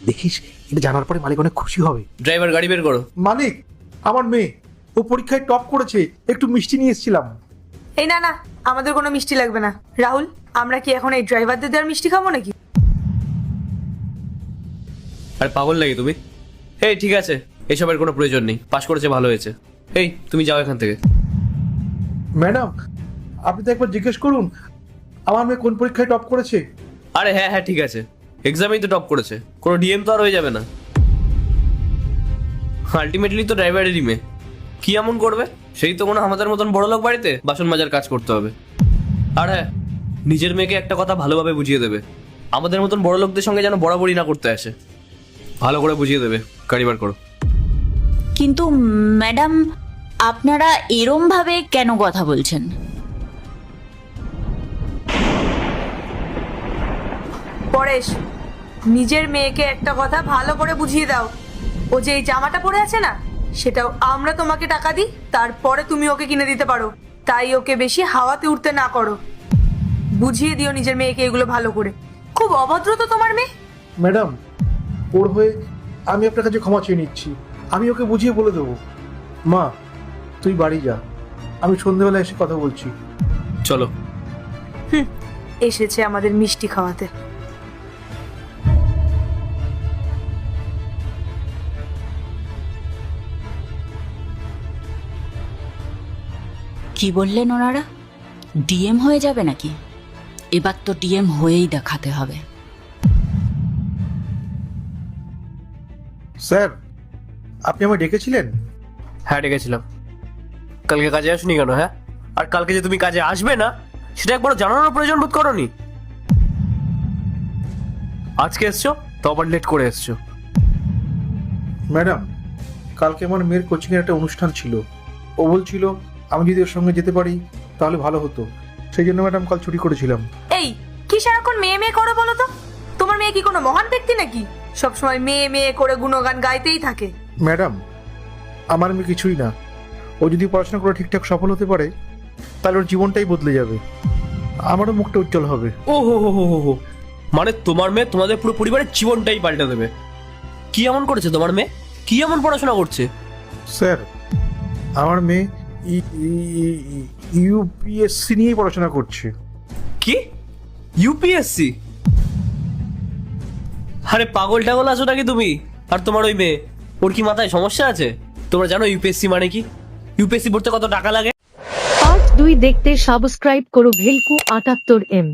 দেখিস, এটা জানার পরে মালিক অনেক খুশি হবে। ড্রাইভার গাড়ি বের করো। মালিক, আমার মেয়ে, ও পরীক্ষায় টপ করেছে, একটু মিষ্টি নিয়ে এসেছিলাম। এই না না, আমাদের কোনো মিষ্টি লাগবে না। রাহুল, আমরা কি এখন এই ড্রাইভারদের দেওয়ার মিষ্টি খাবো নাকি? আরে পাগল নাকি তুমি? এই ঠিক আছে, এসবের কোনো প্রয়োজন নেই, পাশ করেছে ভালো হয়েছে। এই তুমি যাও এখান থেকে। ম্যাডাম, আপনি তো একবার জিজ্ঞেস করুন আমার মেয়ে কোন পরীক্ষায় টপ করেছে। আরে হ্যাঁ হ্যাঁ ঠিক আছে, এক্সামেই তো টপ করেছে, কোনো ডিএম তো আর হয়ে যাবে না। আলটিমেটলি তো ড্রাইভারেরই মেয়ে, কি এমন করবে? সেই তো কোনো আমাদের মতন বড় লোক বাড়িতে বাসন মাজার কাজ করতে হবে। আর হ্যাঁ, নিজের মেয়েকে একটা কথা ভালোভাবে বুঝিয়ে দেবে, আমাদের মতন বড় লোকদের সঙ্গে যেন বরাবরই না করতে আসে। ভালো করে বুঝিয়ে দেবে, গাড়ি বার করো। কিন্তু ম্যাডাম, আপনারা এরম ভাবে কেন কথা বলছেন? পরেশ, নিজের মেয়েকে একটা কথা ভালো করে বুঝিয়ে দাও। ও যে এই জামাটা পরে আছে না, সেটাও আমরা তোমাকে টাকা দিই, তারপরে তুমি ওকে কিনে দিতে পারো। তাই ওকে বেশি হাওয়াতে উঠতে না করো। বুঝিয়ে দিও নিজের মেয়েকে এগুলো ভালো করে। খুব অভদ্র তো তোমার মেয়ে। ম্যাডাম, ওর হয়ে আমি আপনার কাছে ক্ষমা চেয়ে নিচ্ছি, আমি ওকে বুঝিয়ে বলে দেবো। মা, তুই বাড়ি যা, আমি সন্ধ্যেবেলা এসে কথা বলছি। চলো। এসেছে আমাদের মিষ্টি খাওয়াতে। কি বললেন ওনারা? ডিএম হয়ে যাবে নাকি? এবার তো ডিএম হয়েই দেখাতে হবে। স্যার, আপনি আমায় ডেকেছিলেন? হ্যাঁ ডেকেছিলাম। কালকে কাজে আসনি কেন? হ্যাঁ, আর কালকে যে তুমি কাজে আসবে না সেটা একবার জানানোর প্রয়োজন বোধ করনি? আজকে এসছো তো আবার লেট করে এসছো। ম্যাডাম, কালকে আমার মেয়ের কোচিংয়ের একটা অনুষ্ঠান ছিল, ও বলছিল আমি যদি ওর সঙ্গে যেতে পারি তাহলে ভালো হতো, সেই জন্য ম্যাডাম কাল ছুটি করেছিলাম। এই কি সারাক্ষণ মেয়ে মেয়ে করো বলো তো? তোমার মেয়ে কি কোনো মহান ব্যক্তি নাকি? সবসময় মেয়ে মেয়ে করে গুণগান গাইতেই থাকে। ম্যাডাম, আমার মেয়ে কিছুই না, ও যদি পড়াশোনা করে ঠিকঠাক সফল হতে পারে তাহলে ওর জীবনটাই বদলে যাবে, আমারও মুখটা উজ্জ্বল হবে। ও হো হো হো হো হো, মানে তোমার মেয়ে তোমাদের পুরো পরিবারের জীবনটাই পাল্টে দেবে? কি এমন করেছে তোমার মেয়ে? কি এমন পড়াশোনা করছে? স্যার, আমার মেয়ে ইউপিএসসি নিয়েই পড়াশোনা করছে। কি ইউপিএসসি? আরে পাগল টাগল আছো নাকি তুমি? আর তোমার ওই মেয়ে, ওর কি মাথায় সমস্যা আছে? তোমরা জানো ইউপিএসসি মানে কি? ইউপিএসসি পড়তে কত টাকা লাগে? পার্ট 2 দেখতে সাবস্ক্রাইব করো ভেলকু 78M।